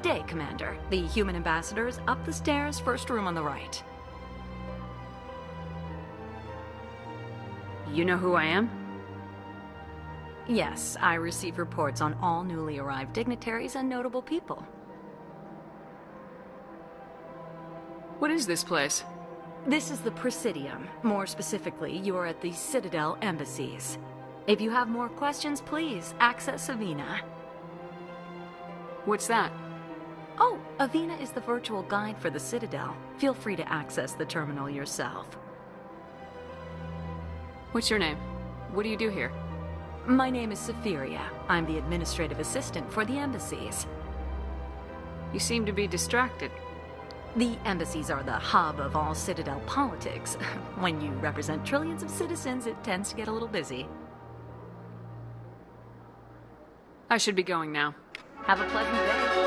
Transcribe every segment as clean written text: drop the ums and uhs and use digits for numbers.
Good day, Commander. The human ambassador is up the stairs, first room on the right. You know who I am? Yes, I receive reports on all newly arrived dignitaries and notable people. What is this place? This is the Presidium. More specifically, you are at the Citadel embassies. If you have more questions, please access Avina. What's that? Oh, Avina is the virtual guide for the Citadel. Feel free to access the terminal yourself. What's your name? What do you do here? My name is Safiria. I'm the administrative assistant for the embassies. You seem to be distracted. The embassies are the hub of all Citadel politics. When you represent trillions of citizens, it tends to get a little busy. I should be going now. Have a pleasant day.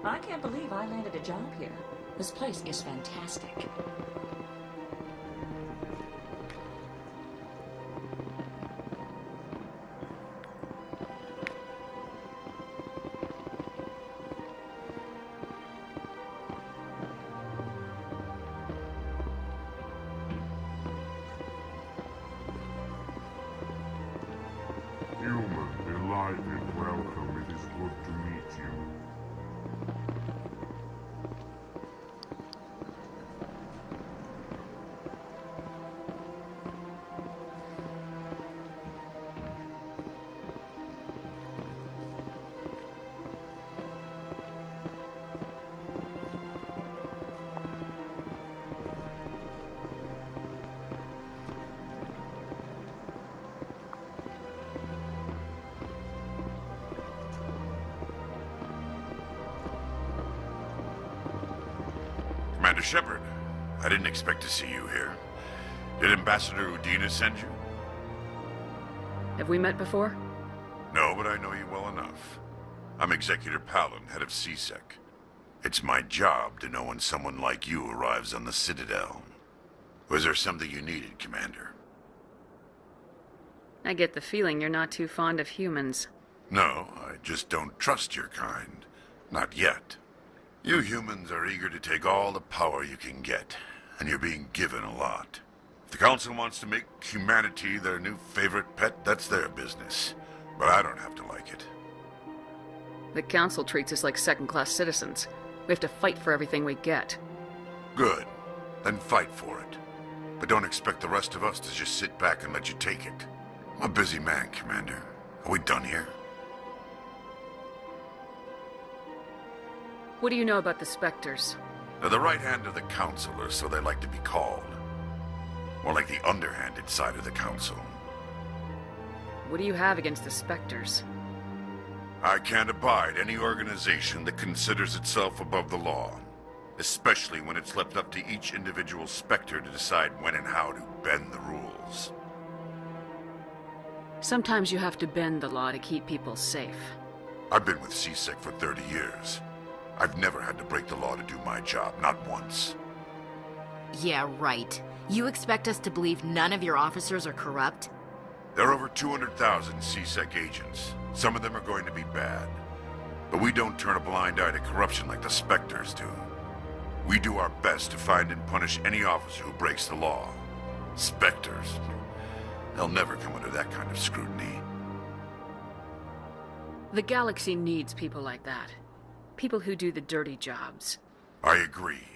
I can't believe I landed a job here. This place is fantastic. Human, delighted, welcome. It is good to meet you. Commander Shepard, I didn't expect to see you here. Did Ambassador Udina send you? Have we met before? No, but I know you well enough. I'm Executor Palin, head of CSEC. It's my job to know when someone like you arrives on the Citadel. Was there something you needed, Commander? I get the feeling you're not too fond of humans. No, I just don't trust your kind. Not yet. You humans are eager to take all the power you can get, and you're being given a lot. If the Council wants to make humanity their new favorite pet, that's their business. But I don't have to like it. The Council treats us like second-class citizens. We have to fight for everything we get. Good. Then fight for it. But don't expect the rest of us to just sit back and let you take it. I'm a busy man, Commander. Are we done here? What do you know about the Spectres? They're the right hand of the Council, or so they like to be called. More like the underhanded side of the Council. What do you have against the Spectres? I can't abide any organization that considers itself above the law. Especially when it's left up to each individual Spectre to decide when and how to bend the rules. Sometimes you have to bend the law to keep people safe. I've been with CSEC for 30 years. I've never had to break the law to do my job, not once. Yeah, right. You expect us to believe none of your officers are corrupt? There are over 200,000 CSEC agents. Some of them are going to be bad. But we don't turn a blind eye to corruption like the Spectres do. We do our best to find and punish any officer who breaks the law. Spectres. They'll never come under that kind of scrutiny. The galaxy needs people like that. People who do the dirty jobs. I agree.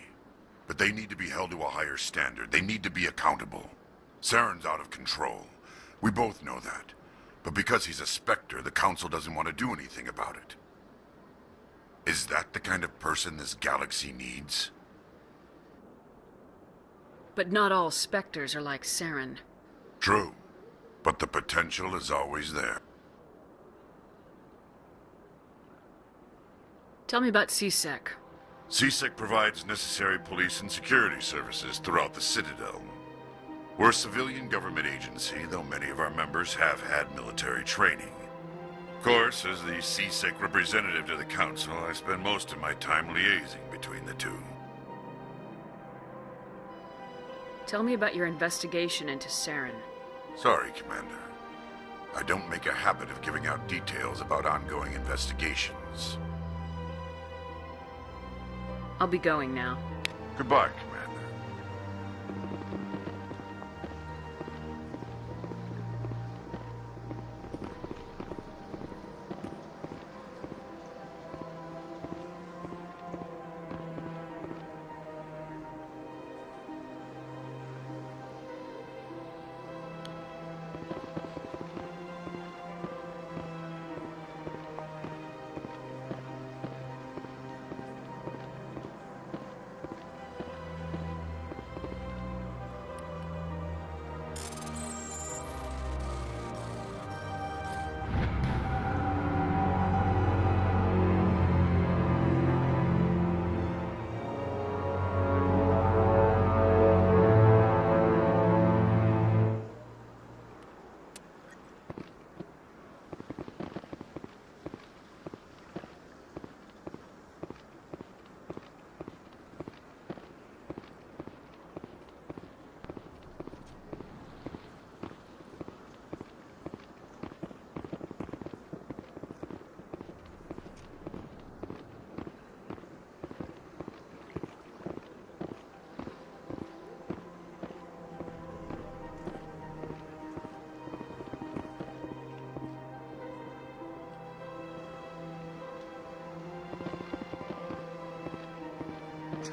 But they need to be held to a higher standard. They need to be accountable. Saren's out of control. We both know that. But because he's a Spectre, the Council doesn't want to do anything about it. Is that the kind of person this galaxy needs? But not all Spectres are like Saren. True. But the potential is always there. Tell me about CSEC. CSEC provides necessary police and security services throughout the Citadel. We're a civilian government agency, though many of our members have had military training. Of course, as the CSEC representative to the Council, I spend most of my time liaising between the two. Tell me about your investigation into Saren. Sorry, Commander. I don't make a habit of giving out details about ongoing investigations. I'll be going now. Goodbye, Commander.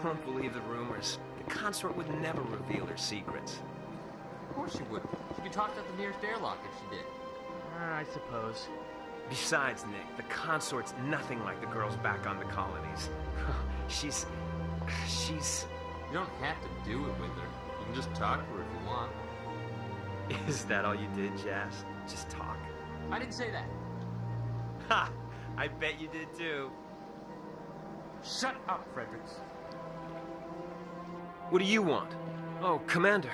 Don't believe the rumors. The consort would never reveal her secrets. Of course she would. She'd be talked at the nearest airlock if she did. I suppose. Besides, Nick, the consort's nothing like the girls back on the colonies. She's... You don't have to do it with her. You can just talk to her if you want. Is that all you did, Jazz? Just talk? I didn't say that. Ha! I bet you did too. Shut up, Fredericks. What do you want? Oh, Commander.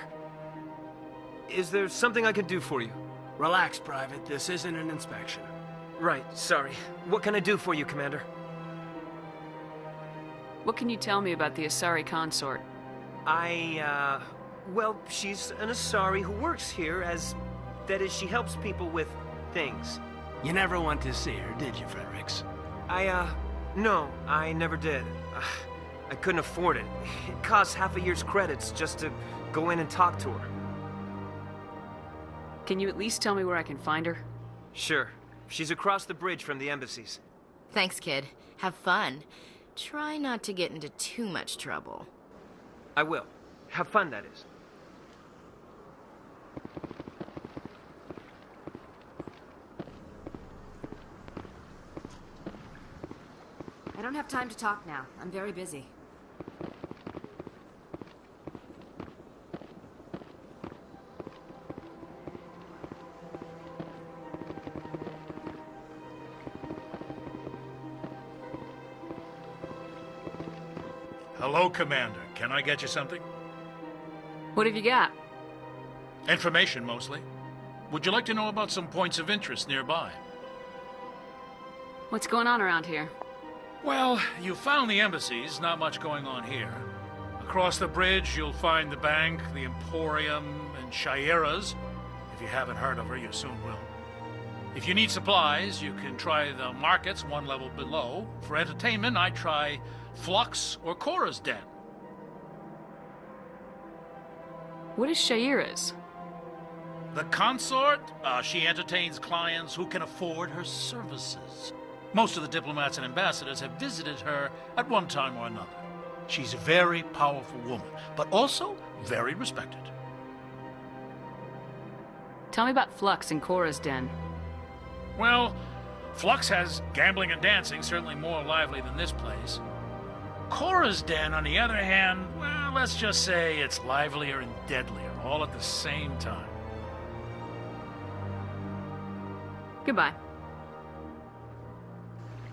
Is there something I can do for you? Relax, Private. This isn't an inspection. Right, sorry. What can I do for you, Commander? What can you tell me about the Asari consort? Well, she's an Asari who works here as... That is, she helps people with things. You never went to see her, did you, Fredericks? No, I never did. I couldn't afford it. It costs half a year's credits just to go in and talk to her. Can you at least tell me where I can find her? Sure. She's across the bridge from the embassies. Thanks, kid. Have fun. Try not to get into too much trouble. I will. Have fun, that is. I don't have time to talk now. I'm very busy. Hello, Commander. Can I get you something? What have you got? Information, mostly. Would you like to know about some points of interest nearby? What's going on around here? Well, you found the embassies. Not much going on here. Across the bridge, you'll find the bank, the Emporium, and Shaira's. If you haven't heard of her, you soon will. If you need supplies, you can try the markets one level below. For entertainment, I try Flux or Cora's Den. What is Shaira's? The consort, she entertains clients who can afford her services. Most of the diplomats and ambassadors have visited her at one time or another. She's a very powerful woman, but also very respected. Tell me about Flux and Cora's Den. Well, Flux has gambling and dancing, certainly more lively than this place. Cora's Den, on the other hand, well, let's just say it's livelier and deadlier, all at the same time. Goodbye.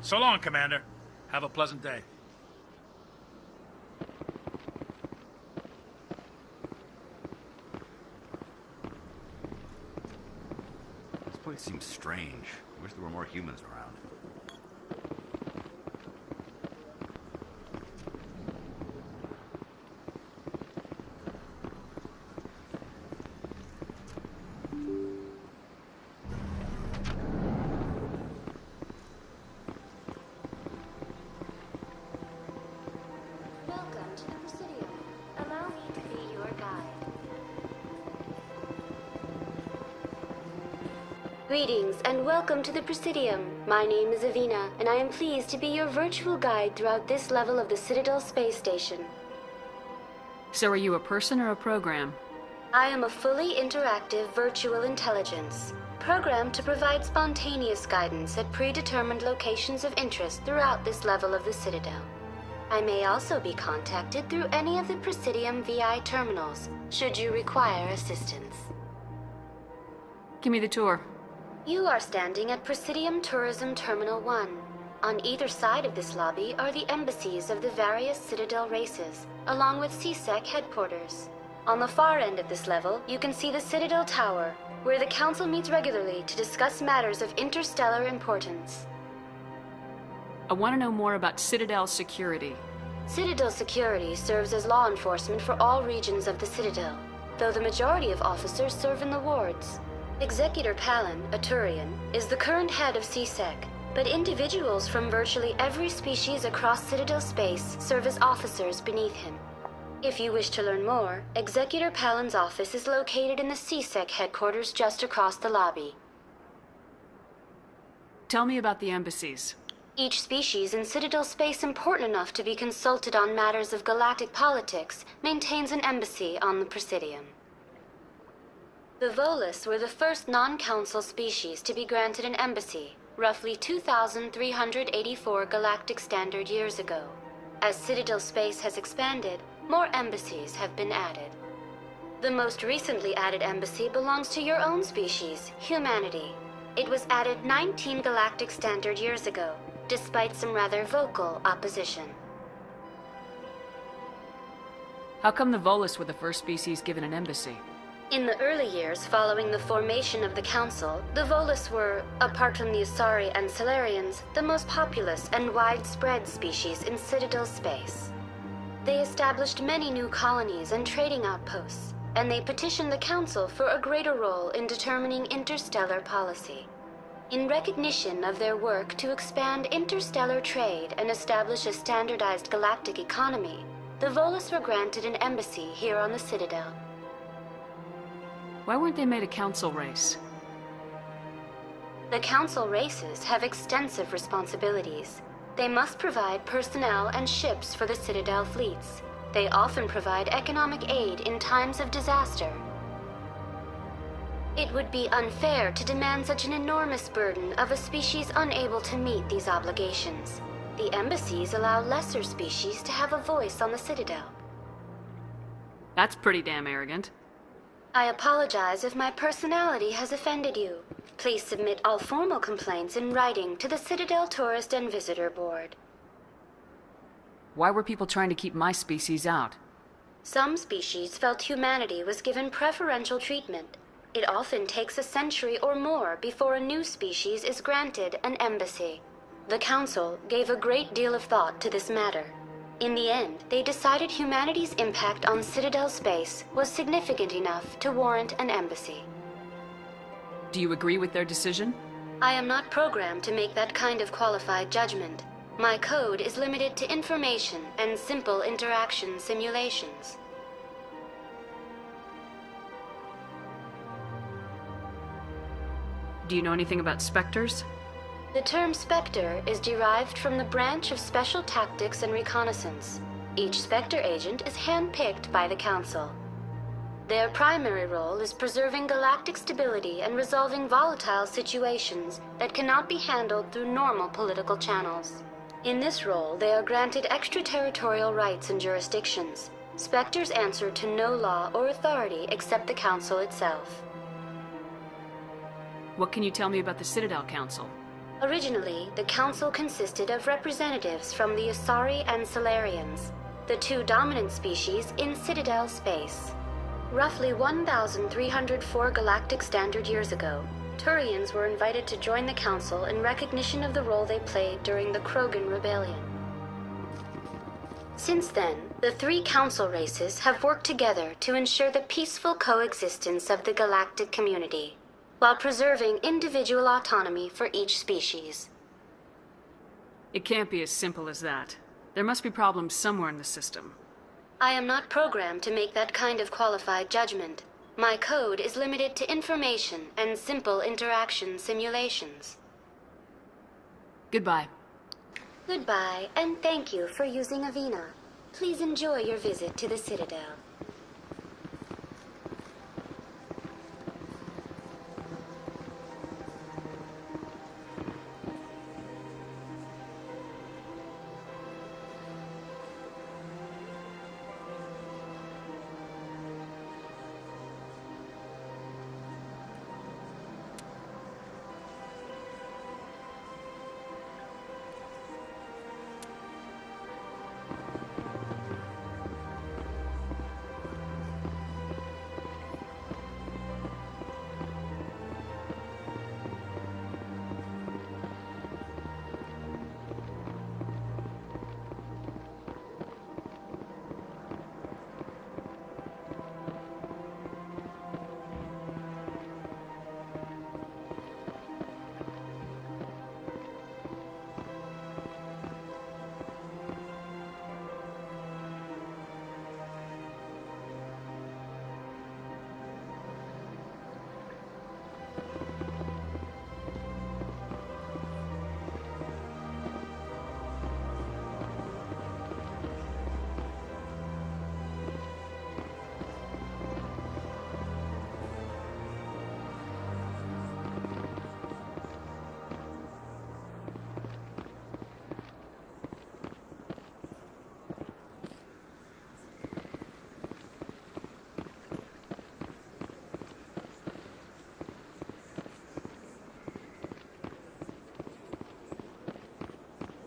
So long, Commander. Have a pleasant day. This place seems strange. I wish there were more humans around. Welcome to the Presidium. Allow me to be your guide. Greetings and welcome to the Presidium. My name is Avina, and I am pleased to be your virtual guide throughout this level of the Citadel space station. So are you a person or a program? I am a fully interactive virtual intelligence, programmed to provide spontaneous guidance at predetermined locations of interest throughout this level of the Citadel. I may also be contacted through any of the Presidium VI terminals, should you require assistance. Give me the tour. You are standing at Presidium Tourism Terminal 1. On either side of this lobby are the embassies of the various Citadel races, along with CSEC headquarters. On the far end of this level, you can see the Citadel Tower, where the Council meets regularly to discuss matters of interstellar importance. I want to know more about Citadel security. Citadel security serves as law enforcement for all regions of the Citadel, though the majority of officers serve in the wards. Executor Palin, a Turian, is the current head of CSEC, but individuals from virtually every species across Citadel space serve as officers beneath him. If you wish to learn more, Executor Palin's office is located in the CSEC headquarters just across the lobby. Tell me about the embassies. Each species in Citadel space important enough to be consulted on matters of galactic politics maintains an embassy on the Presidium. The Volus were the first non-council species to be granted an embassy, roughly 2,384 galactic standard years ago. As Citadel space has expanded, more embassies have been added. The most recently added embassy belongs to your own species, humanity. It was added 19 galactic standard years ago, despite some rather vocal opposition. How come the Volus were the first species given an embassy? In the early years following the formation of the Council, the Volus were, apart from the Asari and Solarians, the most populous and widespread species in Citadel space. They established many new colonies and trading outposts, and they petitioned the Council for a greater role in determining interstellar policy. In recognition of their work to expand interstellar trade and establish a standardized galactic economy, the Volus were granted an embassy here on the Citadel. Why weren't they made a council race? The council races have extensive responsibilities. They must provide personnel and ships for the Citadel fleets. They often provide economic aid in times of disaster. It would be unfair to demand such an enormous burden of a species unable to meet these obligations. The embassies allow lesser species to have a voice on the Citadel. That's pretty damn arrogant. I apologize if my personality has offended you. Please submit all formal complaints in writing to the Citadel Tourist and Visitor Board. Why were people trying to keep my species out? Some species felt humanity was given preferential treatment. It often takes a century or more before a new species is granted an embassy. The Council gave a great deal of thought to this matter. In the end, they decided humanity's impact on Citadel space was significant enough to warrant an embassy. Do you agree with their decision? I am not programmed to make that kind of qualified judgment. My code is limited to information and simple interaction simulations. Do you know anything about specters? The term Spectre is derived from the branch of Special Tactics and Reconnaissance. Each Spectre agent is handpicked by the Council. Their primary role is preserving galactic stability and resolving volatile situations that cannot be handled through normal political channels. In this role, they are granted extraterritorial rights and jurisdictions. Spectres answer to no law or authority except the Council itself. What can you tell me about the Citadel Council? Originally, the Council consisted of representatives from the Asari and Solarians, the two dominant species in Citadel space. Roughly 1,304 galactic standard years ago, Turians were invited to join the Council in recognition of the role they played during the Krogan Rebellion. Since then, the three Council races have worked together to ensure the peaceful coexistence of the galactic community, while preserving individual autonomy for each species. It can't be as simple as that. There must be problems somewhere in the system. I am not programmed to make that kind of qualified judgment. My code is limited to information and simple interaction simulations. Goodbye. Goodbye, and thank you for using Avina. Please enjoy your visit to the Citadel.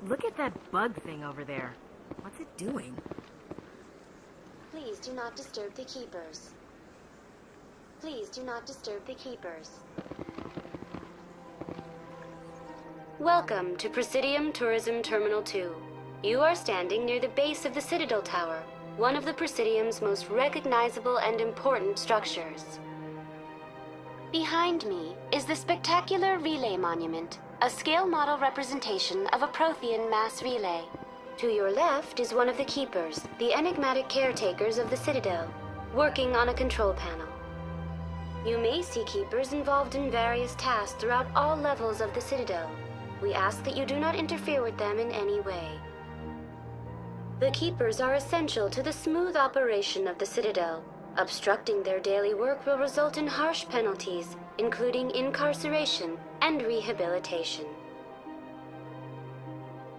Look at that bug thing over there. What's it doing? Please do not disturb the keepers. Please do not disturb the keepers. Welcome to Presidium Tourism Terminal 2. You are standing near the base of the Citadel Tower, one of the Presidium's most recognizable and important structures. Behind me is the spectacular Relay Monument, a scale model representation of a Prothean mass relay. To your left is one of the keepers, the enigmatic caretakers of the Citadel, working on a control panel. You may see keepers involved in various tasks throughout all levels of the Citadel. We ask that you do not interfere with them in any way. The keepers are essential to the smooth operation of the Citadel. Obstructing their daily work will result in harsh penalties, including incarceration and rehabilitation.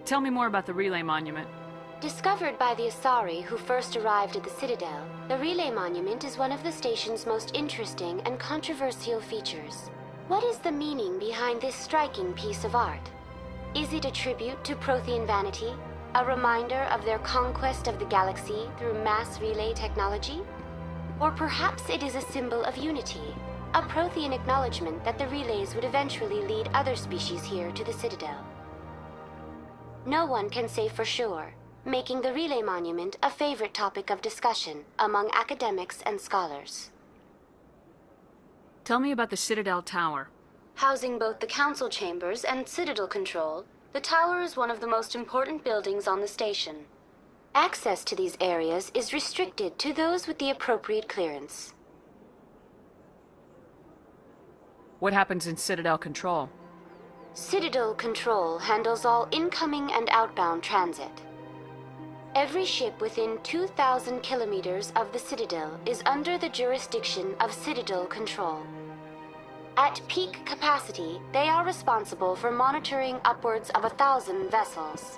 Tell me more about the relay monument. Discovered by the Asari who first arrived at the Citadel, the relay monument is one of the station's most interesting and controversial features. What is the meaning behind this striking piece of art? Is it a tribute to Prothean vanity? A reminder of their conquest of the galaxy through mass relay technology? Or perhaps it is a symbol of unity, a Prothean acknowledgement that the relays would eventually lead other species here to the Citadel. No one can say for sure, making the relay monument a favorite topic of discussion among academics and scholars. Tell me about the Citadel Tower. Housing both the council chambers and Citadel control, the tower is one of the most important buildings on the station. Access to these areas is restricted to those with the appropriate clearance. What happens in Citadel Control? Citadel Control handles all incoming and outbound transit. Every ship within 2,000 kilometers of the Citadel is under the jurisdiction of Citadel Control. At peak capacity, they are responsible for monitoring upwards of 1,000 vessels.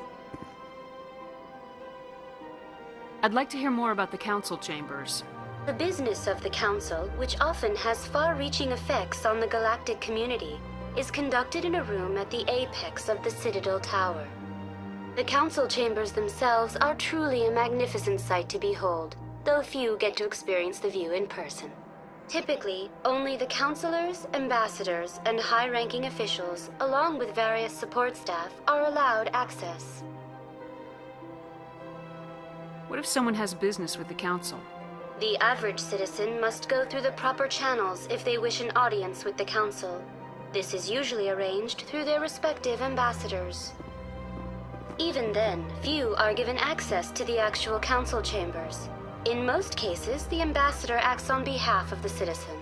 I'd like to hear more about the council chambers. The business of the Council, which often has far-reaching effects on the galactic community, is conducted in a room at the apex of the Citadel Tower. The Council chambers themselves are truly a magnificent sight to behold, though few get to experience the view in person. Typically, only the councilors, ambassadors, and high-ranking officials, along with various support staff, are allowed access. What if someone has business with the council? The average citizen must go through the proper channels if they wish an audience with the council. This is usually arranged through their respective ambassadors. Even then, few are given access to the actual council chambers. In most cases, the ambassador acts on behalf of the citizen.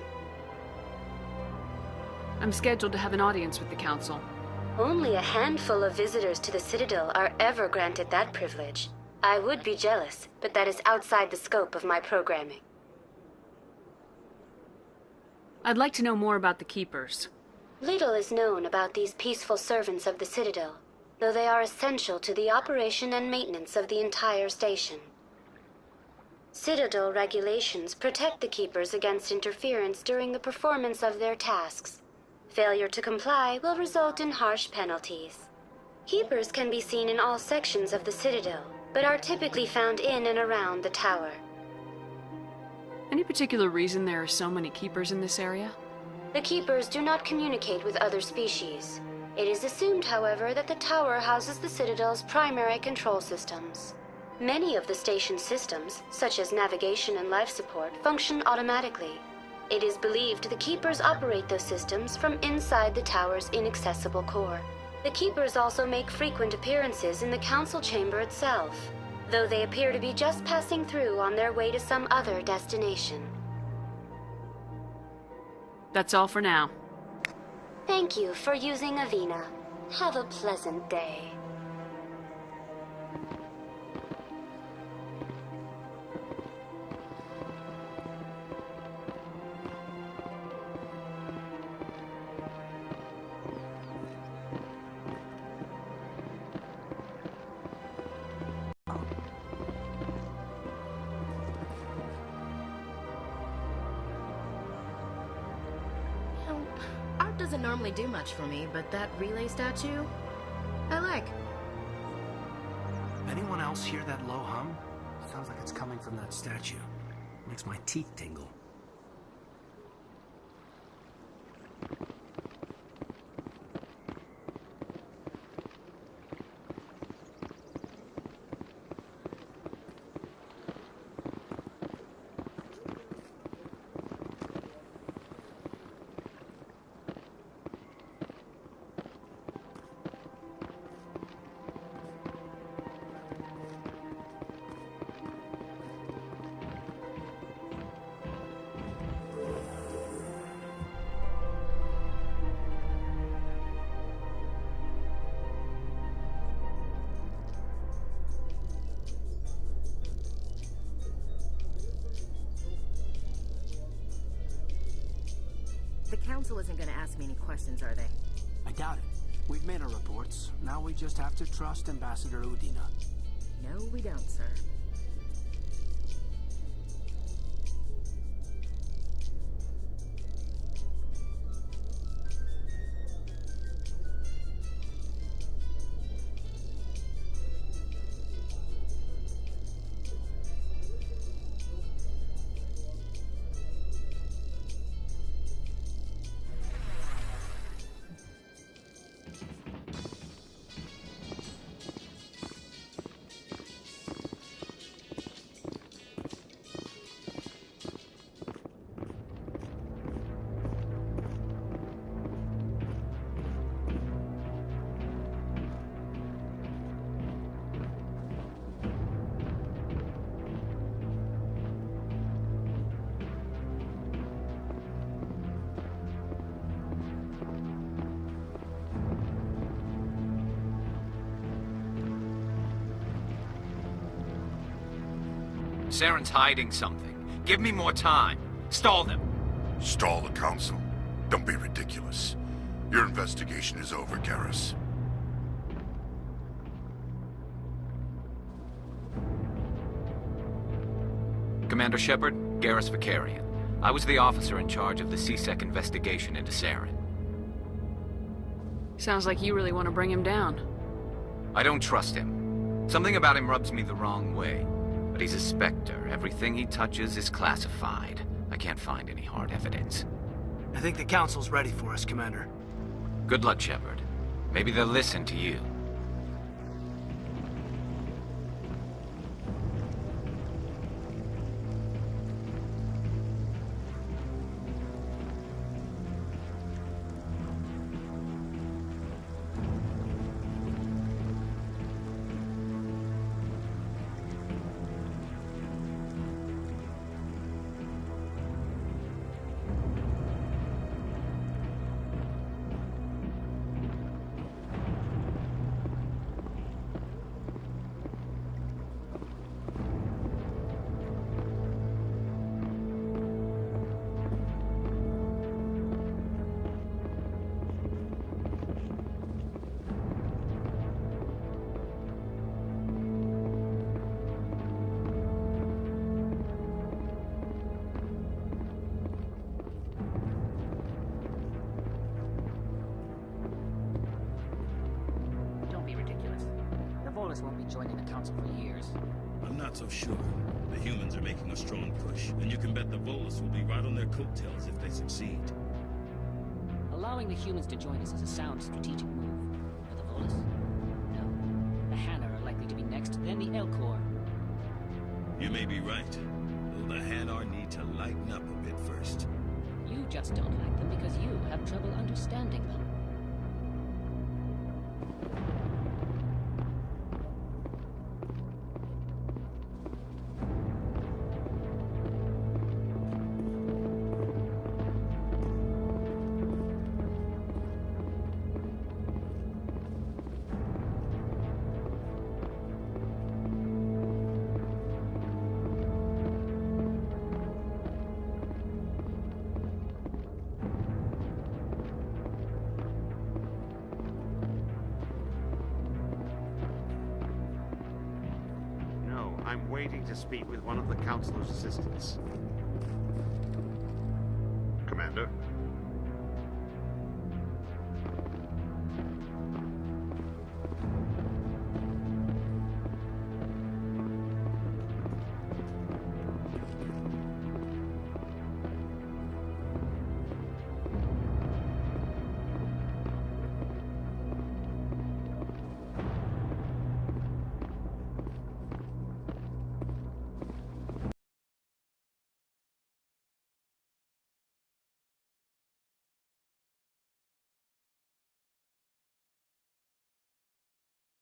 I'm scheduled to have an audience with the council. Only a handful of visitors to the Citadel are ever granted that privilege. I would be jealous, but that is outside the scope of my programming. I'd like to know more about the Keepers. Little is known about these peaceful servants of the Citadel, though they are essential to the operation and maintenance of the entire station. Citadel regulations protect the Keepers against interference during the performance of their tasks. Failure to comply will result in harsh penalties. Keepers can be seen in all sections of the Citadel, but are typically found in and around the tower. Any particular reason there are so many Keepers in this area? The Keepers do not communicate with other species. It is assumed, however, that the tower houses the Citadel's primary control systems. Many of the station's systems, such as navigation and life support, function automatically. It is believed the Keepers operate those systems from inside the tower's inaccessible core. The Keepers also make frequent appearances in the council chamber itself, though they appear to be just passing through on their way to some other destination. That's all for now. Thank you for using Avina. Have a pleasant day. Art doesn't normally do much for me, but that relay statue, I like. Anyone else hear that low hum? Sounds like it's coming from that statue. Makes my teeth tingle. Council isn't gonna ask me any questions, are they? I doubt it. We've made our reports. Now we just have to trust Ambassador Udina. No, we don't, sir. Saren's hiding something. Give me more time. Stall them. Stall the council? Don't be ridiculous. Your investigation is over, Garrus. Commander Shepard, Garrus Vicarian. I was the officer in charge of the CSEC investigation into Saren. Sounds like you really want to bring him down. I don't trust him. Something about him rubs me the wrong way. But he's a Spectre. Everything he touches is classified. I can't find any hard evidence. I think the Council's ready for us, Commander. Good luck, Shepard. Maybe they'll listen to you. Won't be joining the Council for years. I'm not so sure. The humans are making a strong push, and you can bet the Volus will be right on their coattails if they succeed. Allowing the humans to join us is a sound strategic move. But the Volus? No. The Hanna are likely to be next, then the Elcor. You may be right, though the Hanar need to lighten up a bit first. You just don't like them because you have trouble understanding them. I'm waiting to speak with one of the Councilor's assistants.